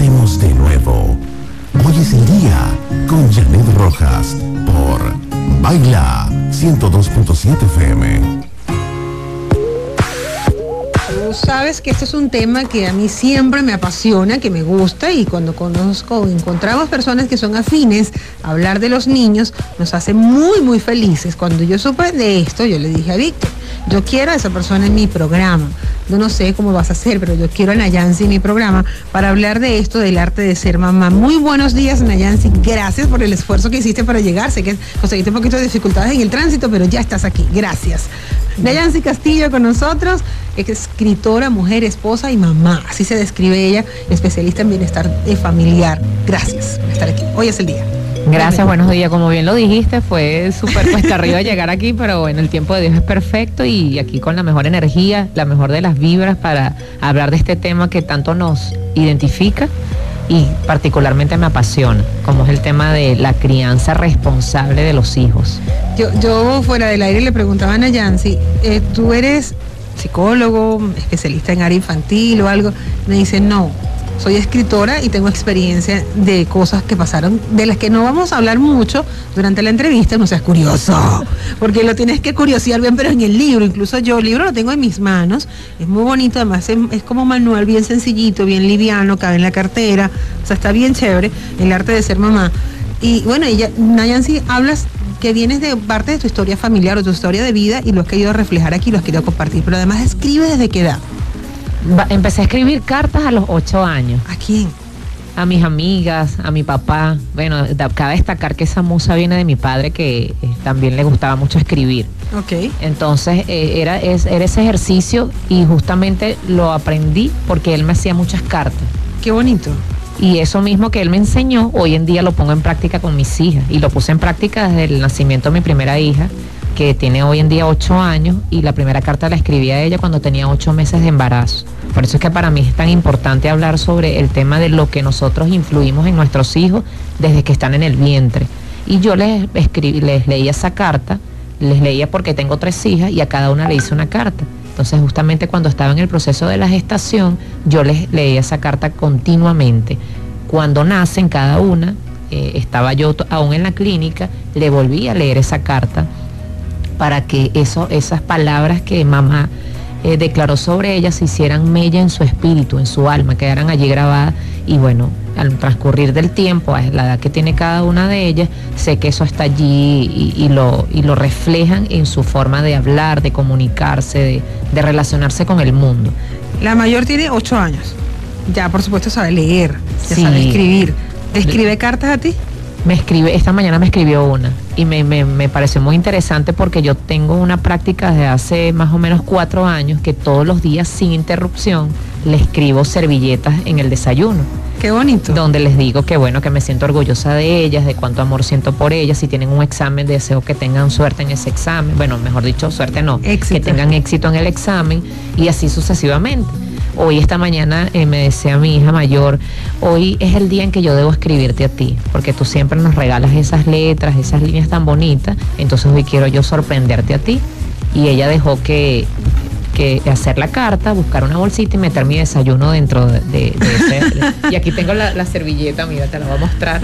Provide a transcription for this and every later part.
empecemos de nuevo. Hoy es el día con Janet Rojas por Baila 102.7 FM. Tú sabes que este es un tema que a mí siempre me apasiona, que me gusta, y cuando encontramos personas que son afines a hablar de los niños, nos hace muy felices. Cuando yo supe de esto, yo le dije a Víctor, yo quiero a esa persona en mi programa. Yo no sé cómo vas a hacer, pero yo quiero a Nayansi en mi programa para hablar de esto, del arte de ser mamá. Muy buenos días, Nayansi. Gracias por el esfuerzo que hiciste para llegar. Sé que conseguiste un poquito de dificultades en el tránsito, pero ya estás aquí. Gracias. Nayansi Castillo con nosotros, escritora, mujer, esposa y mamá. Así se describe ella, especialista en bienestar familiar. Gracias por estar aquí. Hoy es el día. Gracias, buenos días. Como bien lo dijiste, fue súper cuesta arriba llegar aquí, pero bueno, el tiempo de Dios es perfecto y aquí con la mejor energía, la mejor de las vibras para hablar de este tema que tanto nos identifica y particularmente me apasiona, como es el tema de la crianza responsable de los hijos. Yo fuera del aire le preguntaba a Nayansi, ¿tú eres psicólogo, especialista en área infantil o algo? Me dice, no. Soy escritora y tengo experiencia de cosas que pasaron, de las que no vamos a hablar mucho durante la entrevista. No seas curioso, porque lo tienes que curiosear bien, pero en el libro, incluso yo el libro lo tengo en mis manos, es muy bonito, además es como un manual bien sencillito, bien liviano, cabe en la cartera, o sea, está bien chévere, el arte de ser mamá. Y bueno, Nayansi, hablas que vienes de parte de tu historia familiar o tu historia de vida y lo has querido reflejar aquí, lo has querido compartir, pero además escribes ¿desde qué edad? Empecé a escribir cartas a los 8 años. ¿A quién? A mis amigas, a mi papá. Bueno, cabe destacar que esa musa viene de mi padre, que también le gustaba mucho escribir. Ok. Entonces era ese ejercicio y justamente lo aprendí porque él me hacía muchas cartas. Qué bonito. Y eso mismo que él me enseñó, hoy en día lo pongo en práctica con mis hijas. Y lo puse en práctica desde el nacimiento de mi primera hija, que tiene hoy en día 8 años, y la primera carta la escribí a ella cuando tenía 8 meses de embarazo. Por eso es que para mí es tan importante hablar sobre el tema de lo que nosotros influimos en nuestros hijos desde que están en el vientre. Y yo les leía esa carta, les leía porque tengo 3 hijas y a cada una le hice una carta. Entonces justamente cuando estaba en el proceso de la gestación, yo les leía esa carta continuamente. Cuando nacen cada una, estaba yo aún en la clínica, le volví a leer esa carta para que esas palabras que mamá declaró sobre ella se hicieran mella en su espíritu, en su alma, quedaran allí grabadas. Y bueno, al transcurrir del tiempo, a la edad que tiene cada una de ellas, sé que eso está allí y lo reflejan en su forma de hablar, de comunicarse, de relacionarse con el mundo. La mayor tiene 8 años. Ya, por supuesto, sabe leer, ya sí. Sabe escribir. ¿Te escribe cartas a ti? Esta mañana me escribió una y me pareció muy interesante porque yo tengo una práctica desde hace más o menos 4 años que todos los días sin interrupción le escribo servilletas en el desayuno. Qué bonito. Donde les digo que bueno, que me siento orgullosa de ellas, de cuánto amor siento por ellas. Si tienen un examen, deseo que tengan suerte en ese examen. Bueno, mejor dicho, suerte no, éxito. Que tengan éxito en el examen y así sucesivamente. Hoy esta mañana me decía mi hija mayor, hoy es el día en que yo debo escribirte a ti, porque tú siempre nos regalas esas letras, esas líneas tan bonitas, entonces hoy quiero yo sorprenderte a ti. Y ella dejó que hacer la carta, buscar una bolsita y meter mi desayuno dentro de ese. Y aquí tengo la servilleta, mira, te la voy a mostrar.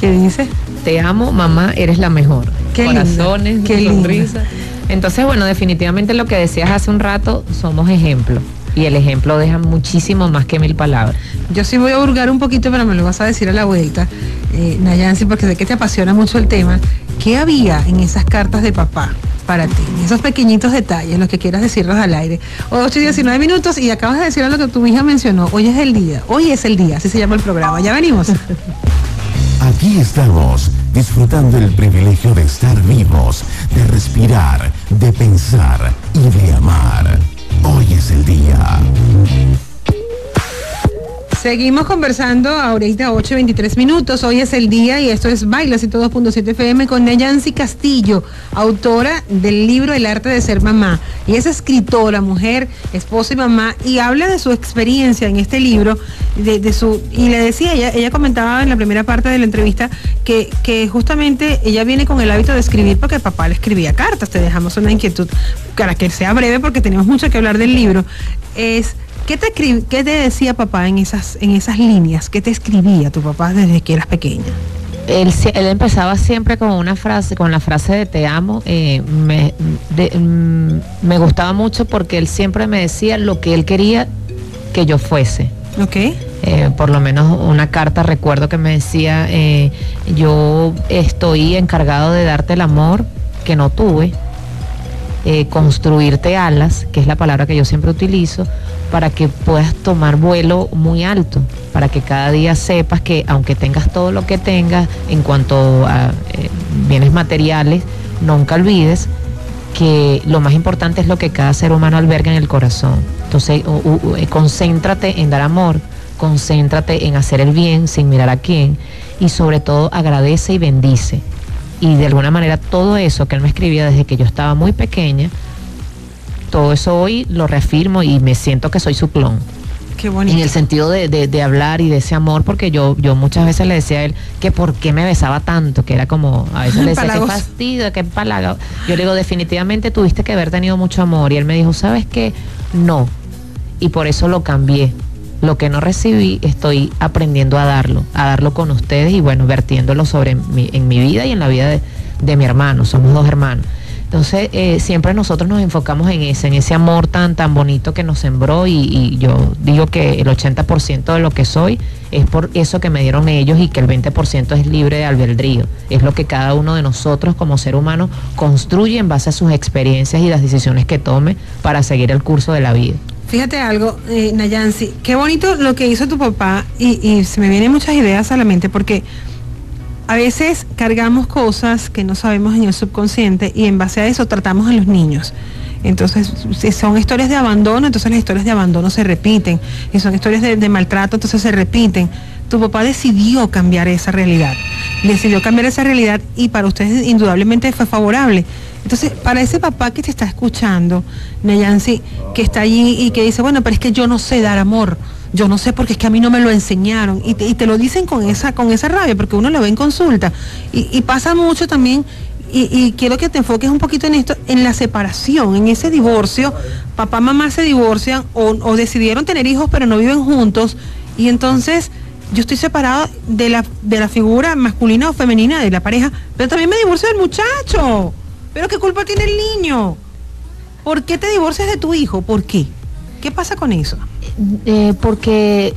¿Qué dice? Te amo, mamá, eres la mejor. Qué corazones, linda, qué sonrisa. Entonces, bueno, definitivamente lo que decías hace un rato, somos ejemplo. Y el ejemplo deja muchísimo más que 1000 palabras. Yo sí voy a hurgar un poquito, pero me lo vas a decir a la vuelta, Nayansi, porque sé que te apasiona mucho el tema. ¿Qué había en esas cartas de papá para ti? Esos pequeñitos detalles, los que quieras decirlos al aire. 8:19 minutos y acabas de decir lo que tu hija mencionó. Hoy es el día, así se llama el programa. Ya venimos. Aquí estamos, disfrutando el privilegio de estar vivos, de respirar, de pensar y de amar. Hoy es el día. Seguimos conversando ahorita 8:23 minutos. Hoy es el día y esto es Baila 102.7 FM con Nayansi Castillo, autora del libro El arte de ser mamá. Y es escritora, mujer, esposa y mamá, y habla de su experiencia en este libro, y le decía, ella comentaba en la primera parte de la entrevista que justamente ella viene con el hábito de escribir porque papá le escribía cartas. Te dejamos una inquietud para que sea breve porque tenemos mucho que hablar del libro. Es ¿Qué te decía papá en esas líneas? ¿Qué te escribía tu papá desde que eras pequeña? Él empezaba siempre con una frase, con la frase de te amo. Me gustaba mucho porque él siempre me decía lo que él quería que yo fuese. Ok. Por lo menos una carta recuerdo que me decía, yo estoy encargado de darte el amor que no tuve, construirte alas, que es la palabra que yo siempre utilizo, para que puedas tomar vuelo muy alto, para que cada día sepas que aunque tengas todo lo que tengas en cuanto a bienes materiales, nunca olvides que lo más importante es lo que cada ser humano alberga en el corazón. Entonces, concéntrate en dar amor, concéntrate en hacer el bien sin mirar a quién, y sobre todo agradece y bendice. Y de alguna manera todo eso que él me escribía desde que yo estaba muy pequeña, todo eso hoy lo reafirmo y me siento que soy su clon. Qué bonito. En el sentido de hablar y de ese amor, porque yo muchas veces le decía a él que por qué me besaba tanto, que era como, a veces le decía, qué fastidio, qué empalago. Yo le digo, definitivamente tuviste que haber tenido mucho amor. Y él me dijo, ¿sabes qué? No. Y por eso lo cambié. Lo que no recibí, estoy aprendiendo a darlo con ustedes y bueno, vertiéndolo en mi vida y en la vida de mi hermano. Somos 2 hermanos. Entonces, siempre nosotros nos enfocamos en ese amor tan bonito que nos sembró y yo digo que el 80% de lo que soy es por eso que me dieron ellos y que el 20% es libre de albedrío. Es lo que cada uno de nosotros como ser humano construye en base a sus experiencias y las decisiones que tome para seguir el curso de la vida. Fíjate algo, Nayansi, qué bonito lo que hizo tu papá y se me vienen muchas ideas a la mente porque a veces cargamos cosas que no sabemos en el subconsciente y en base a eso tratamos a los niños. Entonces, si son historias de abandono, entonces las historias de abandono se repiten. Si son historias de maltrato, entonces se repiten. Tu papá decidió cambiar esa realidad. Y para ustedes indudablemente fue favorable. Entonces, para ese papá que te está escuchando, Nayansi, que está allí y que dice, bueno, pero es que yo no sé dar amor. Yo no sé porque es que a mí no me lo enseñaron. Y te lo dicen con esa rabia, porque uno lo ve en consulta. Y pasa mucho también, y quiero que te enfoques un poquito en esto, en la separación, en ese divorcio. Papá, mamá se divorcian o decidieron tener hijos pero no viven juntos. Y entonces yo estoy separado de la figura masculina o femenina de la pareja, pero también me divorcio del muchacho. ¿Pero qué culpa tiene el niño? ¿Por qué te divorcias de tu hijo? ¿Por qué? ¿Qué pasa con eso? Porque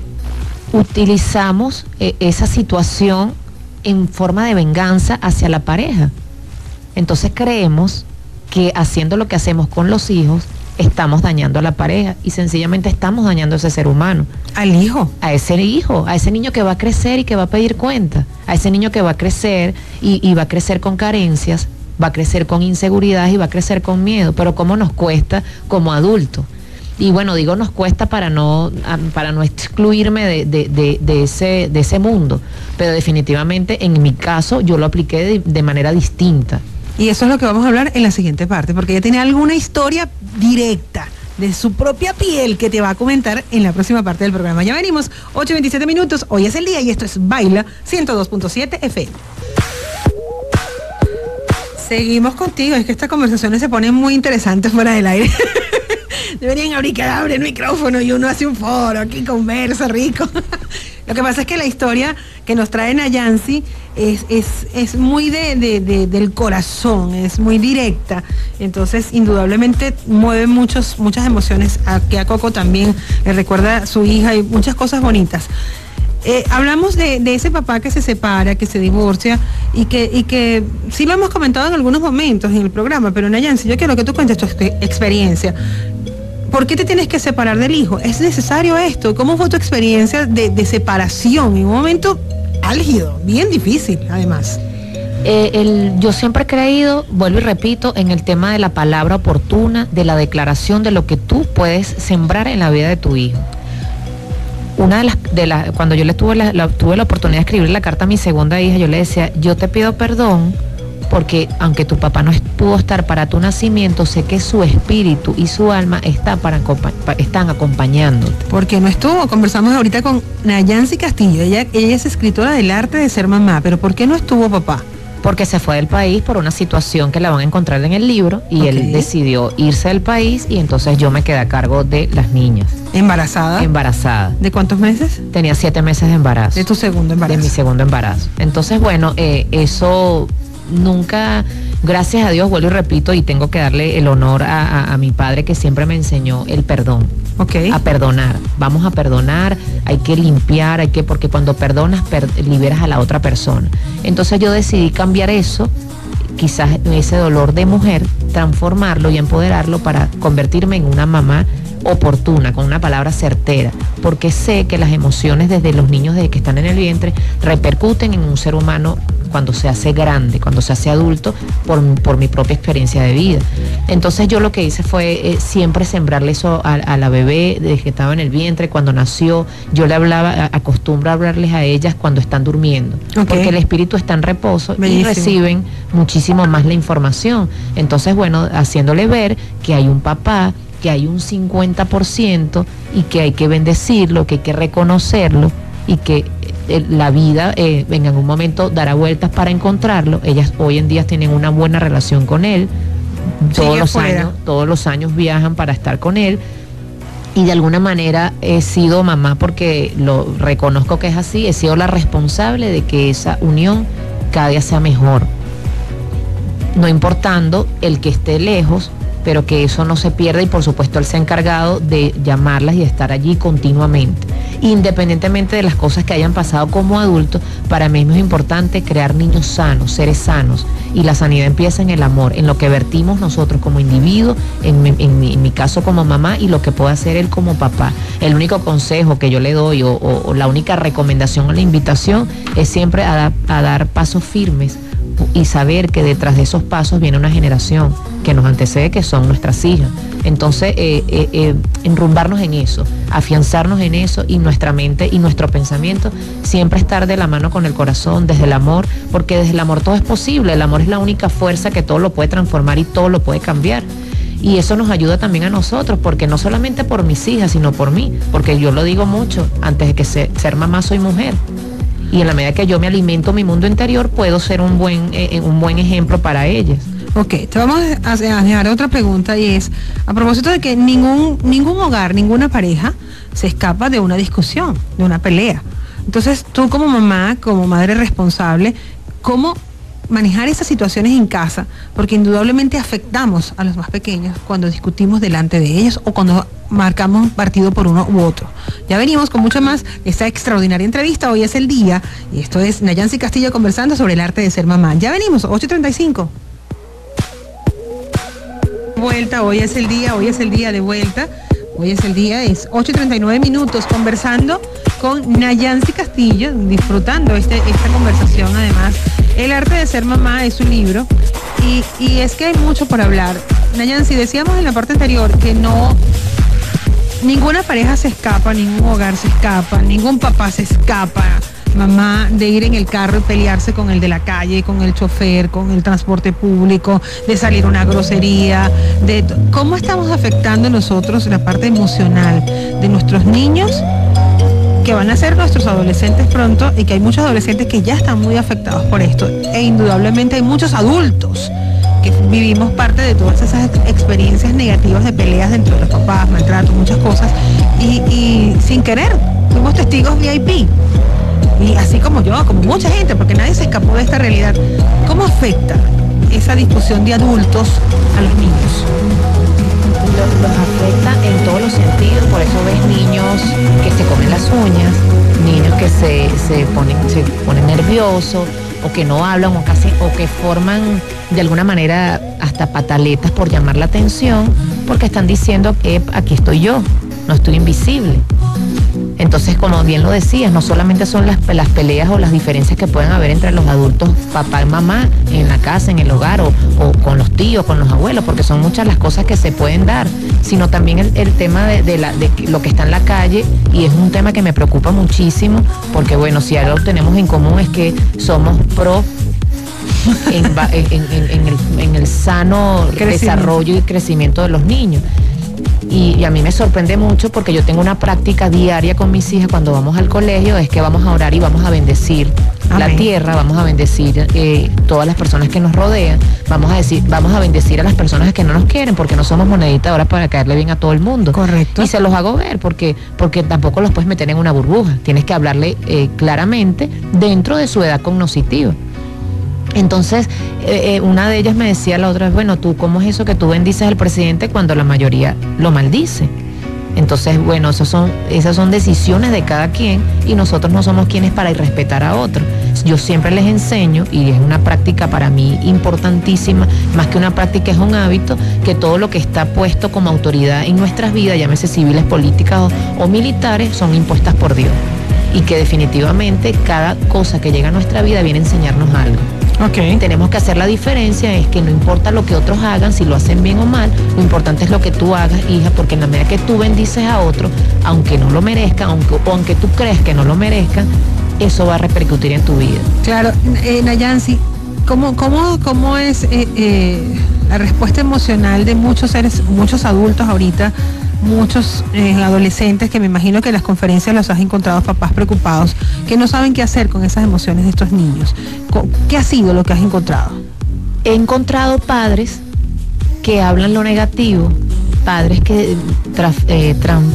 utilizamos esa situación en forma de venganza hacia la pareja. Entonces creemos que haciendo lo que hacemos con los hijos, estamos dañando a la pareja y sencillamente estamos dañando a ese ser humano. ¿Al hijo? A ese niño que va a crecer y que va a pedir cuenta, a ese niño que va a crecer y va a crecer con carencias, va a crecer con inseguridad y va a crecer con miedo, pero cómo nos cuesta como adultos. Y bueno, digo nos cuesta para no excluirme de ese mundo, pero definitivamente en mi caso yo lo apliqué de manera distinta. Y eso es lo que vamos a hablar en la siguiente parte, porque ella tiene alguna historia directa de su propia piel que te va a comentar en la próxima parte del programa. Ya venimos, 8:27 minutos, hoy es el día y esto es Baila 102.7 FM. Seguimos contigo, es que estas conversaciones se ponen muy interesantes fuera del aire. Deberían abrir el micrófono y uno hace un foro, aquí conversa rico. Lo que pasa es que la historia que nos trae Nayansi es muy del corazón, es muy directa. Entonces, indudablemente mueve muchas emociones, que a Coco también le recuerda a su hija y muchas cosas bonitas. Hablamos de ese papá que se separa, que se divorcia y que sí lo hemos comentado en algunos momentos en el programa, pero Nayansi, yo quiero que tú cuentes tu experiencia. ¿Por qué te tienes que separar del hijo? ¿Es necesario esto? ¿Cómo fue tu experiencia de separación en un momento álgido, bien difícil además? Yo siempre he creído, vuelvo y repito, en el tema de la palabra oportuna, de la declaración de lo que tú puedes sembrar en la vida de tu hijo. Una cuando yo tuve la oportunidad de escribir la carta a mi segunda hija, yo le decía, yo te pido perdón porque aunque tu papá no pudo estar para tu nacimiento, sé que su espíritu y su alma están acompañándote. Porque no estuvo, conversamos ahorita con Nayansi Castillo, ella es escritora del arte de ser mamá, pero ¿por qué no estuvo papá? porque se fue del país por una situación que la van a encontrar en el libro y él decidió irse del país y entonces yo me quedé a cargo de las niñas. ¿Embarazada? Embarazada. ¿De cuántos meses? Tenía 7 meses de embarazo. ¿De tu segundo embarazo? De mi segundo embarazo. Entonces, bueno, eso nunca, gracias a Dios, vuelvo y repito, y tengo que darle el honor a mi padre que siempre me enseñó el perdón. A perdonar. Vamos a perdonar, hay que limpiar, porque cuando perdonas, liberas a la otra persona. Entonces yo decidí cambiar eso, quizás ese dolor de mujer, transformarlo y empoderarlo para convertirme en una mamá oportuna, con una palabra certera, porque sé que las emociones desde los niños, desde que están en el vientre, repercuten en un ser humano cuando se hace grande, cuando se hace adulto, por mi propia experiencia de vida. Entonces yo lo que hice fue siempre sembrarle eso a la bebé desde que estaba en el vientre, cuando nació. Yo le acostumbro a hablarles a ellas cuando están durmiendo, porque el espíritu está en reposo. Bellísimo. Y reciben muchísimo más la información. Entonces, bueno, haciéndole ver que hay un papá, que hay un 50% y que hay que bendecirlo, que hay que reconocerlo y que la vida en algún momento dará vueltas para encontrarlo. Ellas hoy en día tienen una buena relación con él, todos los años viajan para estar con él y de alguna manera he sido mamá, porque lo reconozco que es así, he sido la responsable de que esa unión cada día sea mejor, no importando el que esté lejos, pero que eso no se pierda, y por supuesto él se ha encargado de llamarlas y de estar allí continuamente. Independientemente de las cosas que hayan pasado como adultos, para mí es muy importante crear niños sanos, seres sanos, y la sanidad empieza en el amor, en lo que vertimos nosotros como individuos, en mi caso como mamá, y lo que puede hacer él como papá. El único consejo que yo le doy o la única recomendación o la invitación es siempre a dar pasos firmes y saber que detrás de esos pasos viene una generación que nos antecede, que son nuestras hijas. Entonces, enrumbarnos en eso, afianzarnos en eso, y nuestra mente y nuestro pensamiento siempre estar de la mano con el corazón, desde el amor, porque desde el amor todo es posible. El amor es la única fuerza que todo lo puede transformar y todo lo puede cambiar. Y eso nos ayuda también a nosotros, porque no solamente por mis hijas, sino por mí, porque yo lo digo mucho, antes de que ser mamá soy mujer. Y en la medida que yo me alimento mi mundo interior, puedo ser un buen ejemplo para ellas. Ok, te vamos a dejar otra pregunta, y es, a propósito de que ningún hogar, ninguna pareja se escapa de una discusión, de una pelea. Entonces, tú como mamá, como madre responsable, ¿cómo manejar esas situaciones en casa? Porque indudablemente afectamos a los más pequeños cuando discutimos delante de ellos o cuando marcamos partido por uno u otro. Ya venimos con mucho más de esta extraordinaria entrevista. Hoy es el día, y esto es Nayansi Castillo conversando sobre el arte de ser mamá. Ya venimos, 8:35. Vuelta, hoy es el día de vuelta. Hoy es el día, es 8:39 conversando con Nayansi Castillo, disfrutando esta conversación. Además, El arte de ser mamá es un libro, y es que hay mucho por hablar. Nayansi, decíamos en la parte anterior que ninguna pareja se escapa, ningún hogar se escapa, ningún papá se escapa, mamá, de ir en el carro y pelearse con el de la calle, con el chofer, con el transporte público, de salir una grosería, de cómo estamos afectando nosotros la parte emocional de nuestros niños, que van a ser nuestros adolescentes pronto, y que hay muchos adolescentes que ya están muy afectados por esto, e indudablemente hay muchos adultos que vivimos parte de todas esas experiencias negativas de peleas dentro de los papás, maltrato, muchas cosas, y sin querer fuimos testigos VIP. Y así como yo, como mucha gente, porque nadie se escapó de esta realidad. ¿Cómo afecta esa discusión de adultos a los niños? Los afecta en todos los sentidos. Por eso ves niños que se comen las uñas, niños que se ponen nerviosos, o que no hablan, o que forman de alguna manera hasta pataletas por llamar la atención, porque están diciendo que aquí estoy yo, no estoy invisible. Entonces, como bien lo decías, no solamente son las peleas o las diferencias que pueden haber entre los adultos, papá y mamá, en la casa, en el hogar, o con los tíos, con los abuelos, porque son muchas las cosas que se pueden dar, sino también el tema de lo que está en la calle, y es un tema que me preocupa muchísimo, porque bueno, si algo tenemos en común es que somos pro en el sano desarrollo y crecimiento de los niños. Y a mí me sorprende mucho porque yo tengo una práctica diaria con mis hijas cuando vamos al colegio, es que vamos a orar y vamos a bendecir la tierra, vamos a bendecir todas las personas que nos rodean, vamos a bendecir a las personas que no nos quieren, porque no somos monedita ahora para caerle bien a todo el mundo. Correcto. Y se los hago ver porque tampoco los puedes meter en una burbuja, tienes que hablarle claramente dentro de su edad cognitiva. Entonces, una de ellas me decía la otra vez, bueno, tú, ¿cómo es eso que tú bendices al presidente cuando la mayoría lo maldice? Entonces, bueno, esas son decisiones de cada quien y nosotros no somos quienes para irrespetar a otro. Yo siempre les enseño, y es una práctica para mí importantísima, más que una práctica es un hábito, que todo lo que está puesto como autoridad en nuestras vidas, llámese civiles, políticas o militares, son impuestas por Dios. Y que definitivamente cada cosa que llega a nuestra vida viene a enseñarnos algo. Okay. Tenemos que hacer la diferencia, es que no importa lo que otros hagan, si lo hacen bien o mal, lo importante es lo que tú hagas, hija, porque en la medida que tú bendices a otro, aunque no lo merezcan, aunque tú crees que no lo merezcan, eso va a repercutir en tu vida. Claro, Nayansi, ¿cómo es la respuesta emocional de muchos adultos ahorita, muchos adolescentes, que me imagino que en las conferencias los has encontrado papás preocupados, que no saben qué hacer con esas emociones de estos niños? ¿Qué ha sido lo que has encontrado? He encontrado padres que hablan lo negativo, padres que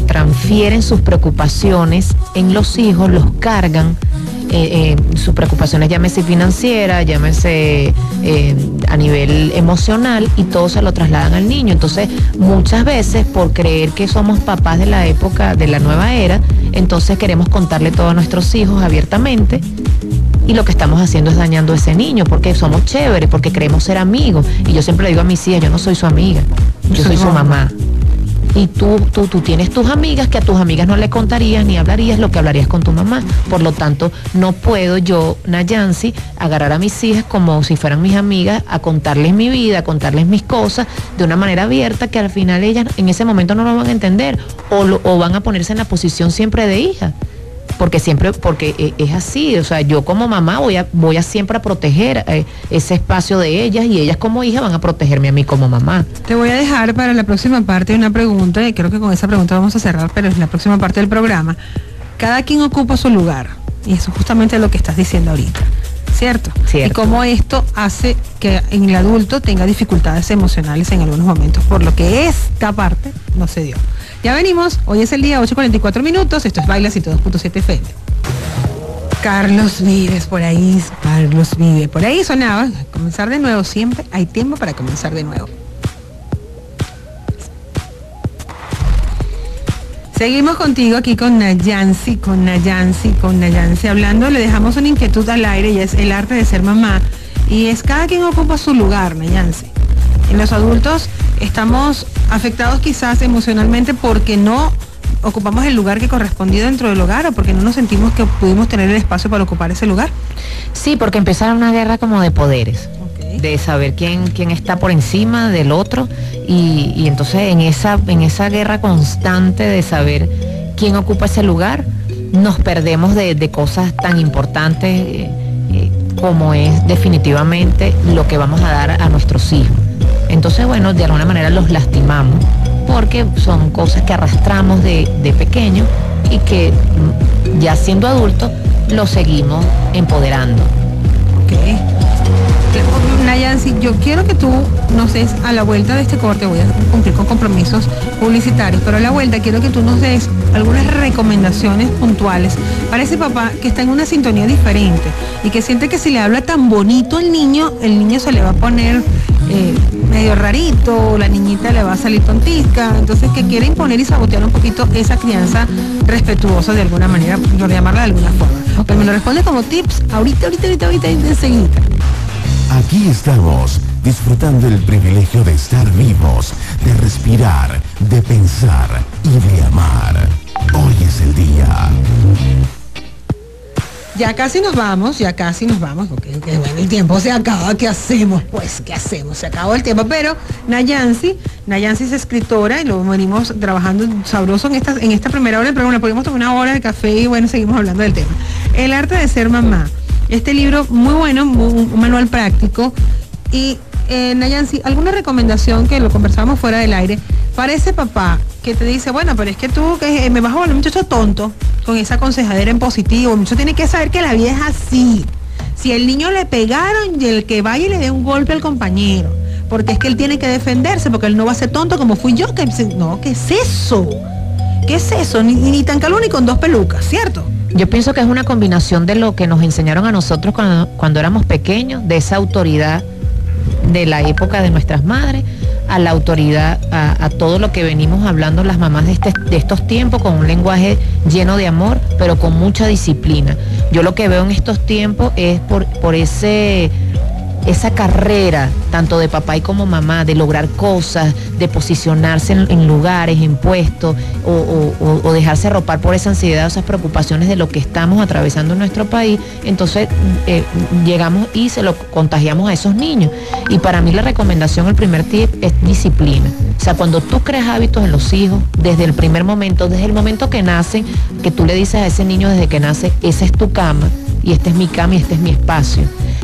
transfieren sus preocupaciones en los hijos, los cargan, sus preocupaciones, llámese financiera, llámese a nivel emocional, y todo se lo trasladan al niño. Entonces, muchas veces, por creer que somos papás de la época, de la nueva era, entonces queremos contarle todo a nuestros hijos abiertamente, y lo que estamos haciendo es dañando a ese niño, porque somos chéveres, porque creemos ser amigos. Y yo siempre le digo a mis hijas, yo no soy su amiga, yo soy su mamá. Y tú tienes tus amigas, que a tus amigas no le contarías ni hablarías lo que hablarías con tu mamá. Por lo tanto, no puedo yo, Nayansi, agarrar a mis hijas como si fueran mis amigas, a contarles mi vida, a contarles mis cosas de una manera abierta, que al final ellas en ese momento no lo van a entender, o van a ponerse en la posición siempre de hija. Porque es así, o sea, yo como mamá voy a siempre a proteger ese espacio de ellas, y ellas como hija van a protegerme a mí como mamá. Te voy a dejar para la próxima parte una pregunta, y creo que con esa pregunta vamos a cerrar, pero es la próxima parte del programa. Cada quien ocupa su lugar, y eso es justamente lo que estás diciendo ahorita, ¿cierto? Cierto. Y cómo esto hace que en el adulto tenga dificultades emocionales en algunos momentos, por lo que esta parte no se dio. Ya venimos, hoy es el día 8:44 minutos, esto es Baila 102.7 FM. Carlos Vives, por ahí sonaba, comenzar de nuevo, siempre hay tiempo para comenzar de nuevo. Seguimos contigo aquí con Nayansi, hablando. Le dejamos una inquietud al aire, y es el arte de ser mamá, y es cada quien ocupa su lugar, Nayansi. En los adultos estamos afectados quizás emocionalmente porque no ocupamos el lugar que correspondía dentro del hogar, o porque no nos sentimos que pudimos tener el espacio para ocupar ese lugar. Sí, porque empezaron una guerra como de poderes, de saber quién está por encima del otro, y entonces en esa guerra constante de saber quién ocupa ese lugar, nos perdemos de cosas tan importantes como es definitivamente lo que vamos a dar a nuestros hijos. Entonces, bueno, de alguna manera los lastimamos, porque son cosas que arrastramos de pequeños, y que ya siendo adultos los seguimos empoderando. Ok. Nayansi, yo quiero que tú nos des, a la vuelta de este corte, voy a cumplir con compromisos publicitarios, pero a la vuelta quiero que tú nos des algunas recomendaciones puntuales para ese papá que está en una sintonía diferente, y que siente que si le habla tan bonito al niño, el niño se le va a poner medio rarito, la niñita le va a salir tontica, entonces que quiere imponer y sabotear un poquito esa crianza respetuosa de alguna manera, por llamarla de alguna forma. Okay. Pero me lo responde como tips ahorita enseguida. Aquí estamos, disfrutando el privilegio de estar vivos, de respirar, de pensar y de amar. Hoy es el día. Ya casi nos vamos, porque bueno, el tiempo se acaba. ¿Qué hacemos? Se acabó el tiempo, pero Nayansi es escritora, y lo venimos trabajando sabroso en esta primera hora del programa. Podemos tomar una hora de café y bueno, seguimos hablando del tema. El arte de ser mamá. Este libro muy bueno, un manual práctico. Y Nayansi, ¿alguna recomendación, que lo conversamos fuera del aire, Para ese papá que te dice, bueno, pero es que tú me vas a volver un muchacho tonto, con esa aconsejadera en positivo, el muchacho tiene que saber que la vida es así. Si el niño le pegaron, y el que vaya y le dé un golpe al compañero, porque es que él tiene que defenderse, porque él no va a ser tonto como fui yo, no, ¿qué es eso? ¿Qué es eso? Ni tan calvo ni con 2 pelucas, ¿cierto? Yo pienso que es una combinación de lo que nos enseñaron a nosotros cuando éramos pequeños, de esa autoridad de la época de nuestras madres, a la autoridad, a todo lo que venimos hablando las mamás de estos tiempos, con un lenguaje lleno de amor, pero con mucha disciplina. Yo lo que veo en estos tiempos es por esa carrera, tanto de papá y como mamá, de lograr cosas, de posicionarse en lugares, en puestos, o dejarse arropar por esa ansiedad, esas preocupaciones de lo que estamos atravesando en nuestro país. Entonces llegamos y se lo contagiamos a esos niños. Y para mí la recomendación, el primer tip, es disciplina. O sea, cuando tú creas hábitos en los hijos, desde el primer momento, desde el momento que nacen, que tú le dices a ese niño desde que nace, esa es tu cama, y esta es mi cama y este es mi espacio.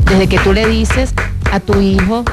Desde que tú le dices a tu hijo,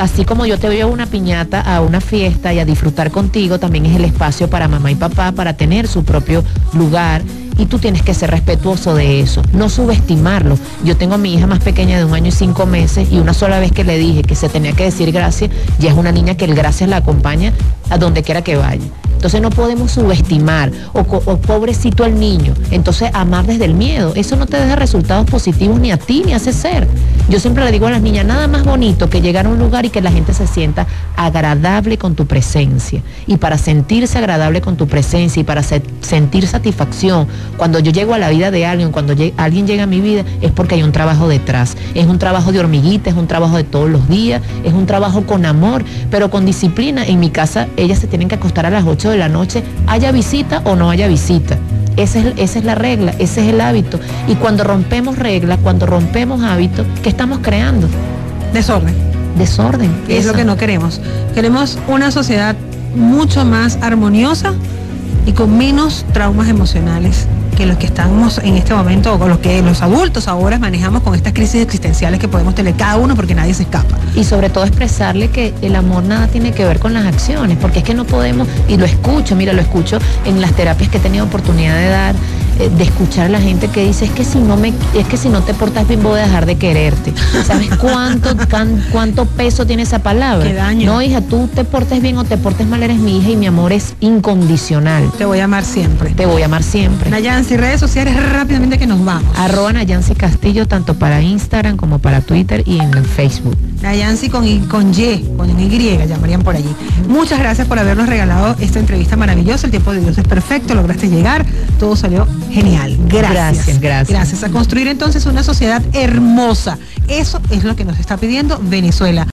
así como yo te veo a una piñata, a una fiesta y a disfrutar contigo, también es el espacio para mamá y papá, para tener su propio lugar, y tú tienes que ser respetuoso de eso, no subestimarlo. Yo tengo a mi hija más pequeña de 1 año y 5 meses, y una sola vez que le dije que se tenía que decir gracias, ya es una niña que el gracias la acompaña a donde quiera que vaya. Entonces no podemos subestimar, o pobrecito el niño, entonces amar desde el miedo, eso no te deja resultados positivos ni a ti ni a ese ser. Yo siempre le digo a las niñas, nada más bonito que llegar a un lugar y que la gente se sienta agradable con tu presencia. Y para sentirse agradable con tu presencia y para sentir satisfacción, cuando yo llego a la vida de alguien, cuando alguien llega a mi vida, es porque hay un trabajo detrás. Es un trabajo de hormiguita, es un trabajo de todos los días, es un trabajo con amor, pero con disciplina. En mi casa, ellas se tienen que acostar a las 8 de la noche, haya visita o no haya visita. Esa es la regla, ese es el hábito. Y cuando rompemos reglas, cuando rompemos hábitos, ¿qué estamos creando? Desorden. Desorden. Es lo que no queremos. Queremos una sociedad mucho más armoniosa y con menos traumas emocionales que los que estamos en este momento, o con los que los adultos ahora manejamos con estas crisis existenciales que podemos tener cada uno, porque nadie se escapa. Y sobre todo expresarle que el amor nada tiene que ver con las acciones, porque es que no podemos, y lo escucho en las terapias que he tenido oportunidad de dar, de escuchar a la gente que dice, es que si no te portas bien voy a dejar de quererte. ¿Sabes cuánto peso tiene esa palabra? Qué daño. No, hija, tú te portes bien o te portes mal, eres mi hija y mi amor es incondicional. Te voy a amar siempre. Te voy a amar siempre. Nayansi, redes sociales rápidamente que nos vamos. @Nayansi Castillo, tanto para Instagram como para Twitter y en el Facebook. Nayansi con Y, llamarían por allí. Muchas gracias por habernos regalado esta entrevista maravillosa. El tiempo de Dios es perfecto, lograste llegar, todo salió genial. Gracias. Gracias. A construir entonces una sociedad hermosa. Eso es lo que nos está pidiendo Venezuela.